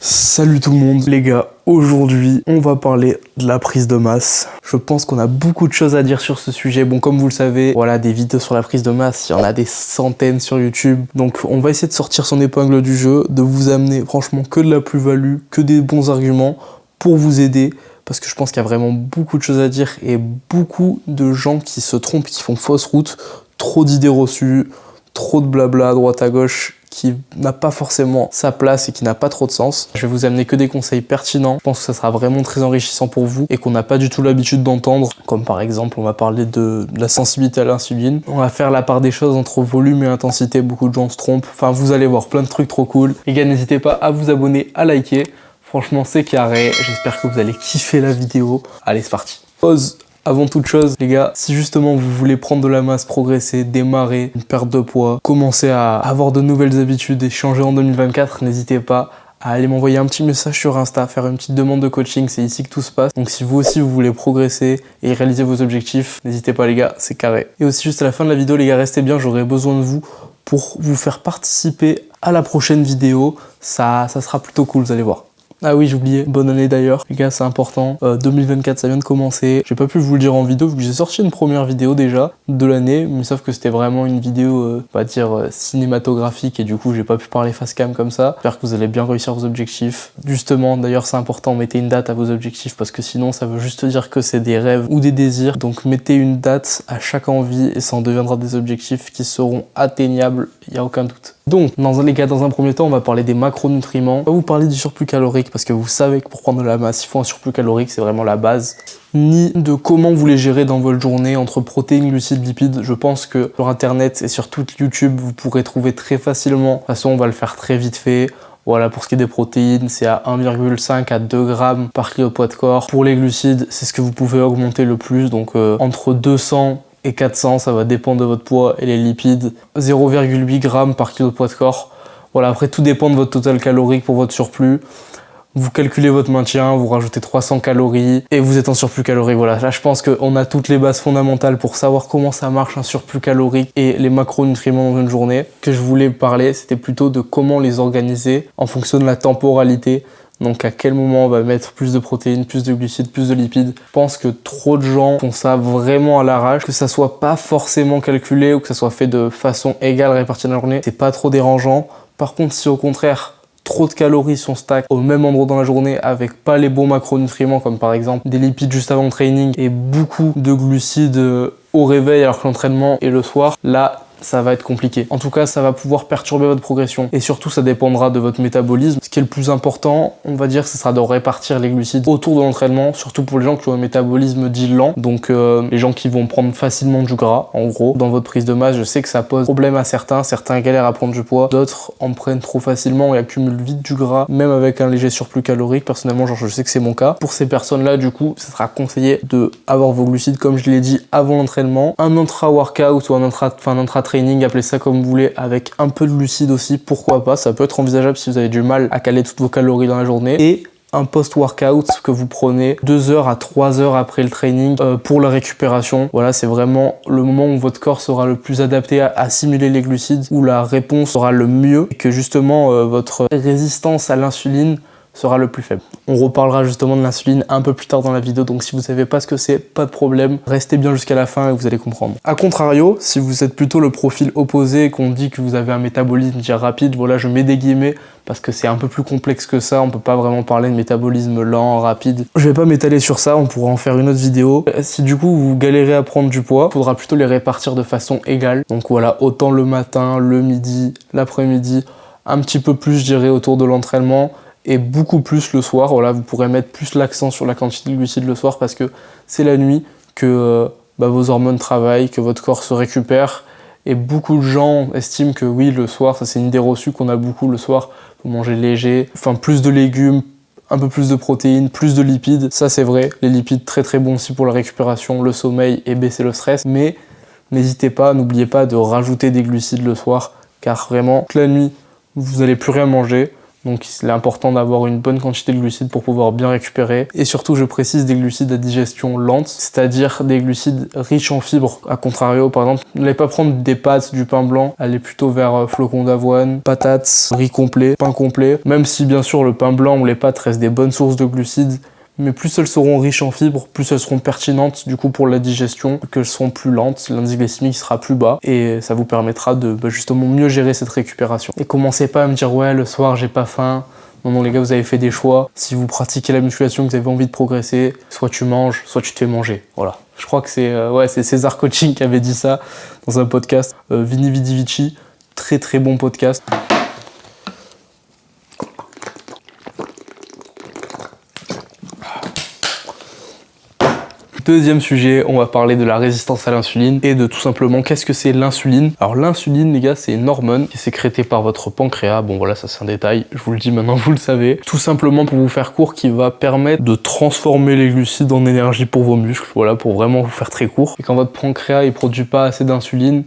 Salut tout le monde les gars, aujourd'hui on va parler de la prise de masse. Je pense qu'on a beaucoup de choses à dire sur ce sujet. Bon, comme vous le savez, voilà, des vidéos sur la prise de masse, il y en a des centaines sur YouTube. Donc on va essayer de sortir son épingle du jeu, de vous amener franchement que de la plus-value, que des bons arguments pour vous aider. Parce que je pense qu'il y a vraiment beaucoup de choses à dire et beaucoup de gens qui se trompent, qui font fausse route, trop d'idées reçues, trop de blabla à droite à gauche qui n'a pas forcément sa place et qui n'a pas trop de sens. Je vais vous amener que des conseils pertinents. Je pense que ça sera vraiment très enrichissant pour vous et qu'on n'a pas du tout l'habitude d'entendre. Comme par exemple, on va parler de la sensibilité à l'insuline. On va faire la part des choses entre volume et intensité. Beaucoup de gens se trompent. Enfin, vous allez voir plein de trucs trop cool. Les gars, n'hésitez pas à vous abonner, à liker. Franchement, c'est carré. J'espère que vous allez kiffer la vidéo. Allez, c'est parti. Pause. Avant toute chose, les gars, si justement vous voulez prendre de la masse, progresser, démarrer, une perte de poids, commencer à avoir de nouvelles habitudes et changer en 2024, n'hésitez pas à aller m'envoyer un petit message sur Insta, faire une petite demande de coaching, c'est ici que tout se passe. Donc si vous aussi vous voulez progresser et réaliser vos objectifs, n'hésitez pas les gars, c'est carré. Et aussi juste à la fin de la vidéo, les gars, restez bien, j'aurai besoin de vous pour vous faire participer à la prochaine vidéo. Ça sera plutôt cool, vous allez voir. Ah oui, j'ai oublié, bonne année d'ailleurs, les gars, c'est important. 2024, ça vient de commencer. J'ai pas pu vous le dire en vidéo, vu que j'ai sorti une première vidéo déjà de l'année, mais sauf que c'était vraiment une vidéo, on va dire, cinématographique, et du coup, j'ai pas pu parler face cam comme ça. J'espère que vous allez bien réussir vos objectifs. Justement, d'ailleurs, c'est important, mettez une date à vos objectifs, parce que sinon, ça veut juste dire que c'est des rêves ou des désirs. Donc, mettez une date à chaque envie, et ça en deviendra des objectifs qui seront atteignables, il n'y a aucun doute. Donc, les gars, dans un premier temps, on va parler des macronutriments. On va vous parler du surplus calorique, parce que vous savez que pour prendre de la masse, il faut un surplus calorique, c'est vraiment la base. Ni de comment vous les gérez dans votre journée entre protéines, glucides, lipides. Je pense que sur internet et sur tout YouTube, vous pourrez trouver très facilement. De toute façon, on va le faire très vite fait. Voilà, pour ce qui est des protéines, c'est à 1,5 à 2 grammes par kilo de poids de corps. Pour les glucides, c'est ce que vous pouvez augmenter le plus, donc entre 200 et 400, ça va dépendre de votre poids. Et les lipides, 0,8 grammes par kilo de poids de corps. Voilà, après tout dépend de votre total calorique pour votre surplus. Vous calculez votre maintien, vous rajoutez 300 calories et vous êtes en surplus calorique. Voilà, là je pense qu'on a toutes les bases fondamentales pour savoir comment ça marche un surplus calorique et les macronutriments dans une journée. Ce que je voulais parler, c'était plutôt de comment les organiser en fonction de la temporalité. Donc à quel moment on va mettre plus de protéines, plus de glucides, plus de lipides. Je pense que trop de gens font ça vraiment à l'arrache, que ça soit pas forcément calculé ou que ça soit fait de façon égale répartie dans la journée. C'est pas trop dérangeant. Par contre, si au contraire, trop de calories sont stack au même endroit dans la journée avec pas les bons macronutriments comme par exemple des lipides juste avant le training et beaucoup de glucides au réveil alors que l'entraînement est le soir, là ça va être compliqué. En tout cas, ça va pouvoir perturber votre progression. Et surtout, ça dépendra de votre métabolisme. Ce qui est le plus important, on va dire, ce sera de répartir les glucides autour de l'entraînement, surtout pour les gens qui ont un métabolisme dit lent. Donc, les gens qui vont prendre facilement du gras, en gros. Dans votre prise de masse, je sais que ça pose problème à certains. Certains galèrent à prendre du poids. D'autres en prennent trop facilement et accumulent vite du gras, même avec un léger surplus calorique. Personnellement, genre, je sais que c'est mon cas. Pour ces personnes-là, du coup, ça sera conseillé de avoir vos glucides, comme je l'ai dit, avant l'entraînement. Un intra-workout ou un intra-training, appelez ça comme vous voulez, avec un peu de glucides aussi, pourquoi pas, ça peut être envisageable si vous avez du mal à caler toutes vos calories dans la journée. Et un post-workout que vous prenez 2 heures à 3 heures après le training pour la récupération. Voilà, c'est vraiment le moment où votre corps sera le plus adapté à assimiler les glucides, où la réponse sera le mieux et que justement votre résistance à l'insuline sera le plus faible. On reparlera justement de l'insuline un peu plus tard dans la vidéo, donc si vous savez pas ce que c'est, pas de problème, restez bien jusqu'à la fin et vous allez comprendre. A contrario, si vous êtes plutôt le profil opposé et qu'on dit que vous avez un métabolisme dit rapide, voilà, je mets des guillemets parce que c'est un peu plus complexe que ça, on peut pas vraiment parler de métabolisme lent, rapide. Je vais pas m'étaler sur ça, on pourra en faire une autre vidéo. Si du coup vous galérez à prendre du poids, il faudra plutôt les répartir de façon égale. Donc voilà, autant le matin, le midi, l'après-midi, un petit peu plus je dirais autour de l'entraînement, et beaucoup plus le soir. Voilà, vous pourrez mettre plus l'accent sur la quantité de glucides le soir parce que c'est la nuit que vos hormones travaillent, que votre corps se récupère. Et beaucoup de gens estiment que oui, le soir, ça c'est une idée reçue qu'on a beaucoup le soir, faut manger léger, enfin plus de légumes, un peu plus de protéines, plus de lipides. Ça c'est vrai, les lipides très très bons aussi pour la récupération, le sommeil et baisser le stress. Mais n'hésitez pas, n'oubliez pas de rajouter des glucides le soir car vraiment, toute la nuit, vous n'allez plus rien manger. Donc il est important d'avoir une bonne quantité de glucides pour pouvoir bien récupérer. Et surtout, je précise des glucides à digestion lente, c'est-à-dire des glucides riches en fibres. A contrario, par exemple, n'allez pas prendre des pâtes, du pain blanc, allez plutôt vers flocons d'avoine, patates, riz complet, pain complet. Même si bien sûr le pain blanc ou les pâtes restent des bonnes sources de glucides, mais plus elles seront riches en fibres, plus elles seront pertinentes du coup pour la digestion, qu'elles seront plus lentes, l'indice glycémique sera plus bas et ça vous permettra de justement mieux gérer cette récupération. Et commencez pas à me dire ouais le soir j'ai pas faim. Non les gars, vous avez fait des choix. Si vous pratiquez la musculation, que vous avez envie de progresser, soit tu manges, soit tu te fais manger. Voilà. Je crois que c'est César Coaching qui avait dit ça dans un podcast. Vini Vidi Vici, très très bon podcast. Deuxième sujet, on va parler de la résistance à l'insuline et de tout simplement qu'est-ce que c'est l'insuline. Alors l'insuline les gars, c'est une hormone qui est sécrétée par votre pancréas. Bon voilà, ça c'est un détail, je vous le dis maintenant, vous le savez. Tout simplement pour vous faire court, qui va permettre de transformer les glucides en énergie pour vos muscles. Voilà, pour vraiment vous faire très court. Et quand votre pancréas il produit pas assez d'insuline,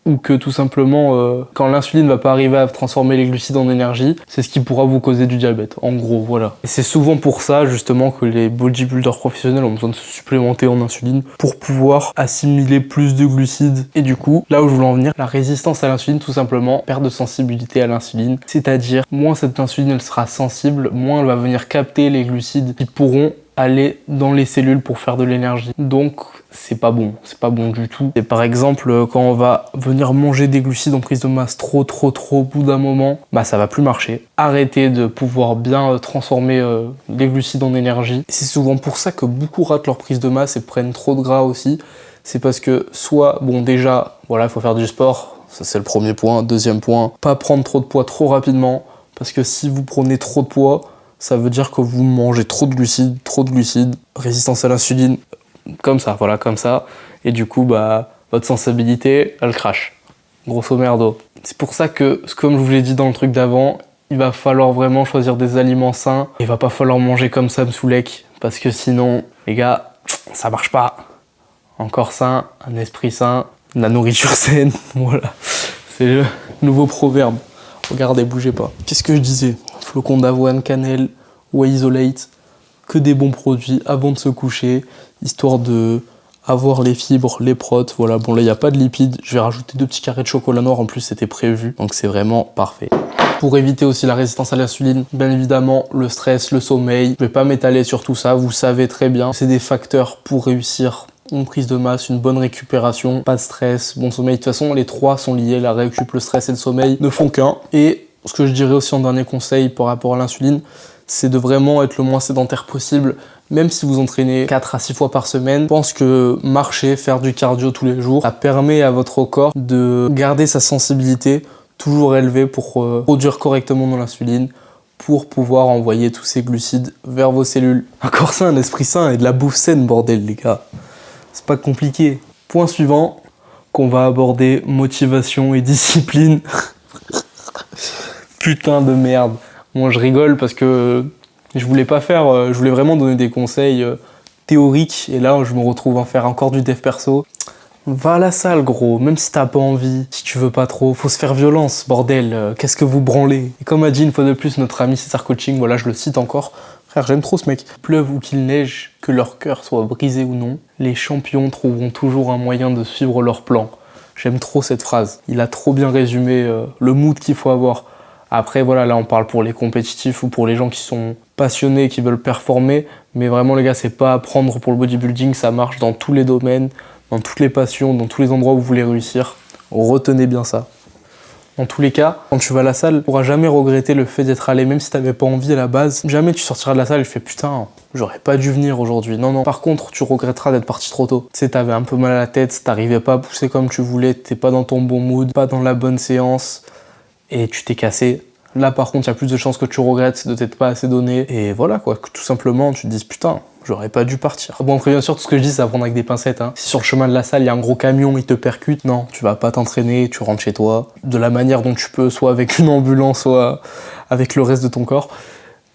ou que tout simplement, quand l'insuline va pas arriver à transformer les glucides en énergie, c'est ce qui pourra vous causer du diabète. En gros, voilà. Et c'est souvent pour ça, justement, que les bodybuilders professionnels ont besoin de se supplémenter en insuline pour pouvoir assimiler plus de glucides. Et du coup, là où je voulais en venir, la résistance à l'insuline, tout simplement, perte de sensibilité à l'insuline. C'est-à-dire, moins cette insuline, elle sera sensible, moins elle va venir capter les glucides qui pourront aller dans les cellules pour faire de l'énergie. Donc c'est pas bon du tout. Et par exemple quand on va venir manger des glucides en prise de masse trop au bout d'un moment, bah ça va plus marcher. Arrêtez de pouvoir bien transformer les glucides en énergie. C'est souvent pour ça que beaucoup ratent leur prise de masse et prennent trop de gras aussi. C'est parce que soit, bon déjà, voilà, il faut faire du sport, ça c'est le premier point. Deuxième point, pas prendre trop de poids trop rapidement, parce que si vous prenez trop de poids, ça veut dire que vous mangez trop de glucides, résistance à l'insuline, comme ça, voilà, comme ça. Et du coup, bah, votre sensibilité, elle crache. Grosso merdo. C'est pour ça que, comme je vous l'ai dit dans le truc d'avant, il va falloir vraiment choisir des aliments sains. Il va pas falloir manger comme ça, m'soulek, parce que sinon, les gars, ça marche pas. Un corps sain, un esprit sain, de la nourriture saine, voilà. C'est le nouveau proverbe. Regardez, bougez pas. Qu'est-ce que je disais? Flocons d'avoine, cannelle, whey isolate, que des bons produits avant de se coucher, histoire de avoir les fibres, les protes. Voilà, bon là il n'y a pas de lipides, je vais rajouter 2 petits carrés de chocolat noir, en plus c'était prévu, donc c'est vraiment parfait. Pour éviter aussi la résistance à l'insuline, bien évidemment le stress, le sommeil, je vais pas m'étaler sur tout ça, vous savez très bien, c'est des facteurs pour réussir une prise de masse, une bonne récupération, pas de stress, bon sommeil. De toute façon, les trois sont liés, la récup, le stress et le sommeil ne font qu'un. Et ce que je dirais aussi en dernier conseil par rapport à l'insuline, c'est de vraiment être le moins sédentaire possible. Même si vous entraînez 4 à 6 fois par semaine, je pense que marcher, faire du cardio tous les jours, ça permet à votre corps de garder sa sensibilité toujours élevée pour produire correctement de l'insuline, pour pouvoir envoyer tous ces glucides vers vos cellules. Un corps sain, un esprit sain et de la bouffe saine, bordel les gars. C'est pas compliqué. Point suivant, qu'on va aborder, motivation et discipline. Putain de merde. Moi je rigole parce que je voulais pas faire, je voulais vraiment donner des conseils théoriques et là je me retrouve à faire encore du dev perso. Va à la salle gros, même si t'as pas envie, si tu veux pas trop, faut se faire violence, bordel, qu'est-ce que vous branlez? Et comme a dit une fois de plus notre ami César Coaching, voilà je le cite encore, frère j'aime trop ce mec. Pleuve ou qu'il neige, que leur cœur soit brisé ou non, les champions trouveront toujours un moyen de suivre leur plan. J'aime trop cette phrase, il a trop bien résumé le mood qu'il faut avoir. Après voilà, là on parle pour les compétitifs ou pour les gens qui sont passionnés, qui veulent performer, mais vraiment les gars c'est pas à prendre pour le bodybuilding, ça marche dans tous les domaines, dans toutes les passions, dans tous les endroits où vous voulez réussir. Retenez bien ça. Dans tous les cas, quand tu vas à la salle, tu pourras jamais regretter le fait d'être allé, même si t'avais pas envie à la base. Jamais tu sortiras de la salle et fais putain, j'aurais pas dû venir aujourd'hui. Non, non. Par contre, tu regretteras d'être parti trop tôt. Tu sais, t'avais un peu mal à la tête, t'arrivais pas à pousser comme tu voulais, t'es pas dans ton bon mood, pas dans la bonne séance, et tu t'es cassé. Là, par contre, il y a plus de chances que tu regrettes de t'être pas assez donné. Et voilà, quoi, que tout simplement, tu te dises putain, j'aurais pas dû partir. Bon, après, bien sûr, tout ce que je dis, c'est à prendre avec des pincettes. Hein. Si sur le chemin de la salle, il y a un gros camion, il te percute, non, tu vas pas t'entraîner, tu rentres chez toi, de la manière dont tu peux, soit avec une ambulance, soit avec le reste de ton corps.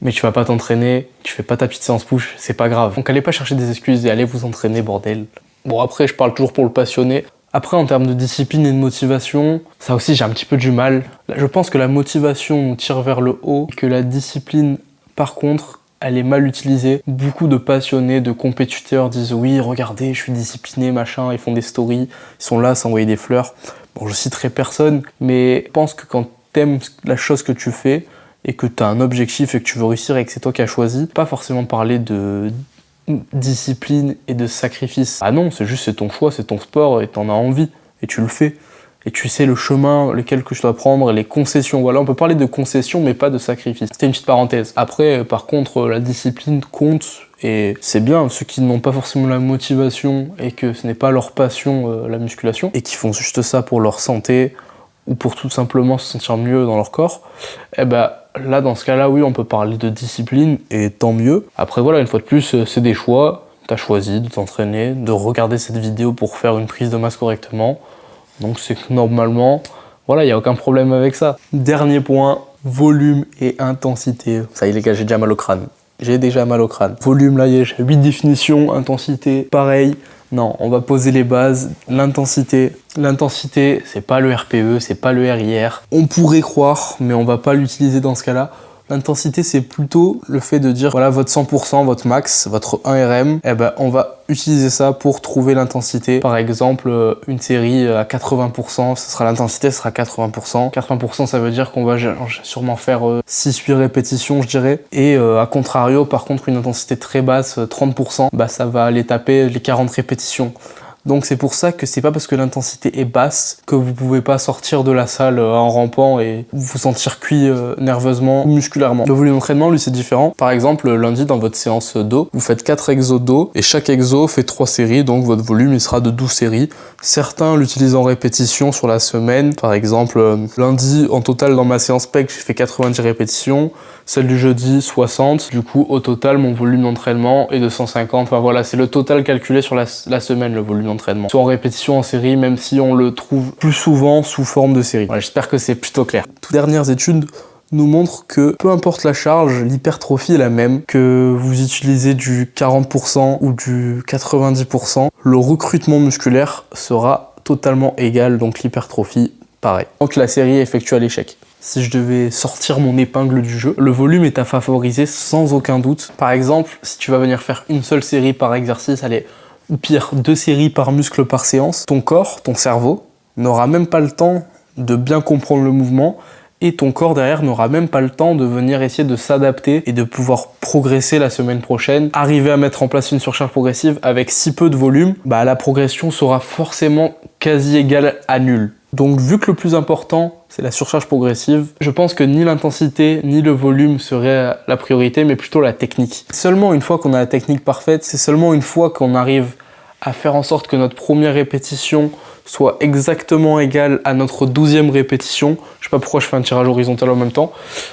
Mais tu vas pas t'entraîner, tu fais pas ta petite séance push, c'est pas grave. Donc allez pas chercher des excuses et allez vous entraîner, bordel. Bon, après, je parle toujours pour le passionné. Après, en termes de discipline et de motivation, ça aussi j'ai un petit peu du mal. Je pense que la motivation nous tire vers le haut, que la discipline, par contre, elle est mal utilisée. Beaucoup de passionnés, de compétiteurs disent oui, regardez, je suis discipliné, machin, ils font des stories, ils sont là à s'envoyer des fleurs. Bon, je citerai personne, mais je pense que quand t'aimes la chose que tu fais et que t'as un objectif et que tu veux réussir et que c'est toi qui as choisi, pas forcément parler de discipline et de sacrifice. Ah non, c'est ton choix, c'est ton sport et t'en as envie et tu le fais. Et tu sais le chemin, lequel que je dois prendre, les concessions. Voilà, on peut parler de concessions, mais pas de sacrifice. C'était une petite parenthèse. Après, par contre, la discipline compte et c'est bien. Ceux qui n'ont pas forcément la motivation et que ce n'est pas leur passion, la musculation, et qui font juste ça pour leur santé ou pour tout simplement se sentir mieux dans leur corps, eh ben là, dans ce cas-là, oui, on peut parler de discipline et tant mieux. Après, voilà, une fois de plus, c'est des choix. T'as choisi de t'entraîner, de regarder cette vidéo pour faire une prise de masse correctement. Donc c'est que normalement, voilà, il n'y a aucun problème avec ça. Dernier point, volume et intensité. Ça y est les gars, j'ai déjà mal au crâne. J'ai déjà mal au crâne. Volume, là, j'ai 8 définitions. Intensité, pareil. Non, on va poser les bases. L'intensité, c'est pas le RPE, c'est pas le RIR. On pourrait croire, mais on va pas l'utiliser dans ce cas-là. L'intensité, c'est plutôt le fait de dire, voilà, votre 100%, votre max, votre 1RM, eh ben, on va utiliser ça pour trouver l'intensité. Par exemple, une série à 80%, ce sera l'intensité, ce sera 80%. 80%, ça veut dire qu'on va sûrement faire 6-8 répétitions, je dirais. Et à contrario, par contre, une intensité très basse, 30%, bah, ça va aller taper les 40 répétitions. Donc c'est pour ça que c'est pas parce que l'intensité est basse que vous pouvez pas sortir de la salle en rampant et vous sentir cuit nerveusement ou musculairement. Le volume d'entraînement, lui, c'est différent. Par exemple, lundi, dans votre séance dos, vous faites 4 exos dos et chaque exo fait 3 séries, donc votre volume, il sera de 12 séries. Certains l'utilisent en répétition sur la semaine. Par exemple, lundi, en total, dans ma séance pec, j'ai fait 90 répétitions. Celle du jeudi, 60. Du coup, au total, mon volume d'entraînement est de 150. Enfin voilà, c'est le total calculé sur la semaine, le volume d'entraînement. Soit en répétition, en série, même si on le trouve plus souvent sous forme de série. Voilà, j'espère que c'est plutôt clair. Toutes dernières études nous montrent que peu importe la charge, l'hypertrophie est la même, que vous utilisez du 40% ou du 90%, le recrutement musculaire sera totalement égal, donc l'hypertrophie, pareil. Donc la série est effectuée à l'échec. Si je devais sortir mon épingle du jeu, le volume est à favoriser sans aucun doute. Par exemple, si tu vas venir faire une seule série par exercice, allez, ou pire, 2 séries par muscle par séance, ton corps, ton cerveau, n'aura même pas le temps de bien comprendre le mouvement et ton corps derrière n'aura même pas le temps de venir essayer de s'adapter et de pouvoir progresser la semaine prochaine, arriver à mettre en place une surcharge progressive avec si peu de volume, bah la progression sera forcément quasi égale à nulle. Donc vu que le plus important c'est la surcharge progressive, je pense que ni l'intensité ni le volume seraient la priorité, mais plutôt la technique. Seulement une fois qu'on a la technique parfaite, c'est seulement une fois qu'on arrive à faire en sorte que notre première répétition soit exactement égale à notre 12e répétition. Je sais pas pourquoi je fais un tirage horizontal en même temps,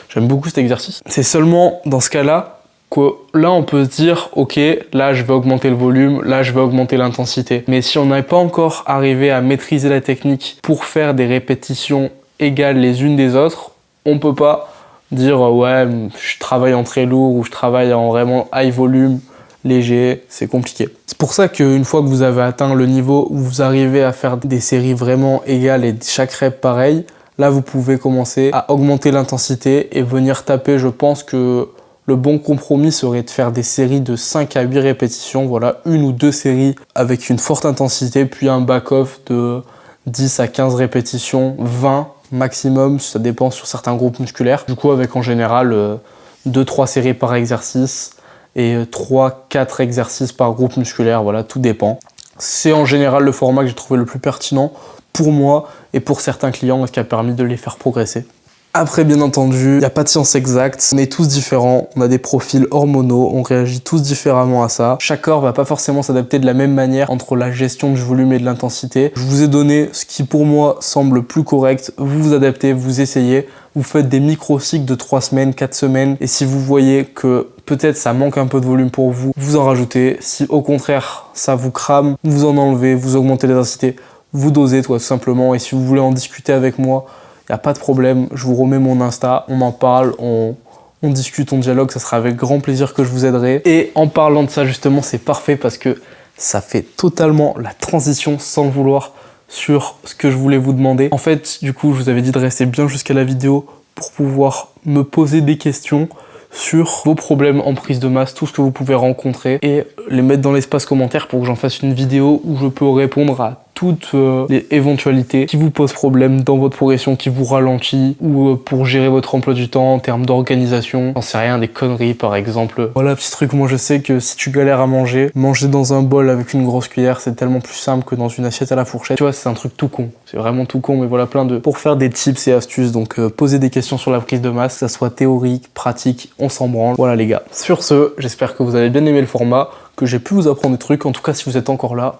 j'aime beaucoup cet exercice. C'est seulement dans ce cas-là que là on peut se dire ok, là je vais augmenter le volume, là je vais augmenter l'intensité. Mais si on n'est pas encore arrivé à maîtriser la technique pour faire des répétitions égales les unes des autres, on peut pas dire ouais je travaille en très lourd ou je travaille en vraiment high volume, léger, c'est compliqué. C'est pour ça qu'une fois que vous avez atteint le niveau où vous arrivez à faire des séries vraiment égales et chaque rep pareil, là vous pouvez commencer à augmenter l'intensité et venir taper. Je pense que le bon compromis serait de faire des séries de 5 à 8 répétitions, voilà, 1 ou 2 séries avec une forte intensité, puis un back-off de 10 à 15 répétitions, 20 maximum, ça dépend sur certains groupes musculaires. Du coup, avec en général 2-3 séries par exercice et 3-4 exercices par groupe musculaire, voilà, tout dépend. C'est en général le format que j'ai trouvé le plus pertinent pour moi et pour certains clients, ce qui a permis de les faire progresser. Après, bien entendu, il n'y a pas de science exacte, on est tous différents, on a des profils hormonaux, on réagit tous différemment à ça. Chaque corps va pas forcément s'adapter de la même manière entre la gestion du volume et de l'intensité. Je vous ai donné ce qui pour moi semble plus correct, vous vous adaptez, vous essayez, vous faites des micro-cycles de 3 semaines, 4 semaines, et si vous voyez que peut-être ça manque un peu de volume pour vous, vous en rajoutez. Si au contraire ça vous crame, vous en enlevez, vous augmentez l'intensité, vous dosez tout simplement, et si vous voulez en discuter avec moi, il n'y a pas de problème, je vous remets mon Insta, on en parle, on discute, on dialogue, ça sera avec grand plaisir que je vous aiderai. Et en parlant de ça justement, c'est parfait parce que ça fait totalement la transition sans le vouloir sur ce que je voulais vous demander. En fait, du coup, je vous avais dit de rester bien jusqu'à la vidéo pour pouvoir me poser des questions sur vos problèmes en prise de masse, tout ce que vous pouvez rencontrer, et les mettre dans l'espace commentaire pour que j'en fasse une vidéo où je peux répondre à toutes les éventualités qui vous posent problème dans votre progression, qui vous ralentit, ou pour gérer votre emploi du temps en termes d'organisation. J'en sais rien, des conneries par exemple. Voilà, petit truc, moi je sais que si tu galères à manger dans un bol avec une grosse cuillère, c'est tellement plus simple que dans une assiette à la fourchette. Tu vois, c'est un truc tout con. C'est vraiment tout con, mais voilà, pour faire des tips et astuces, donc poser des questions sur la prise de masse, que ça soit théorique, pratique, on s'en branle. Voilà les gars. Sur ce, j'espère que vous avez bien aimé le format, que j'ai pu vous apprendre des trucs. En tout cas, si vous êtes encore là,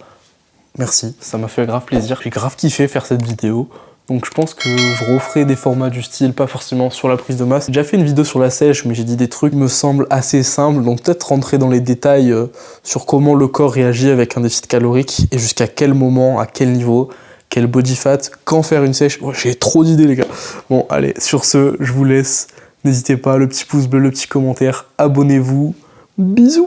merci, ça m'a fait grave plaisir. J'ai grave kiffé faire cette vidéo. Donc je pense que je referai des formats du style, pas forcément sur la prise de masse. J'ai déjà fait une vidéo sur la sèche, mais j'ai dit des trucs qui me semblent assez simples. Donc peut-être rentrer dans les détails sur comment le corps réagit avec un déficit calorique et jusqu'à quel moment, à quel niveau, quel body fat, quand faire une sèche. Oh, j'ai trop d'idées les gars. Bon allez, sur ce, je vous laisse. N'hésitez pas, le petit pouce bleu, le petit commentaire, abonnez-vous. Bisous.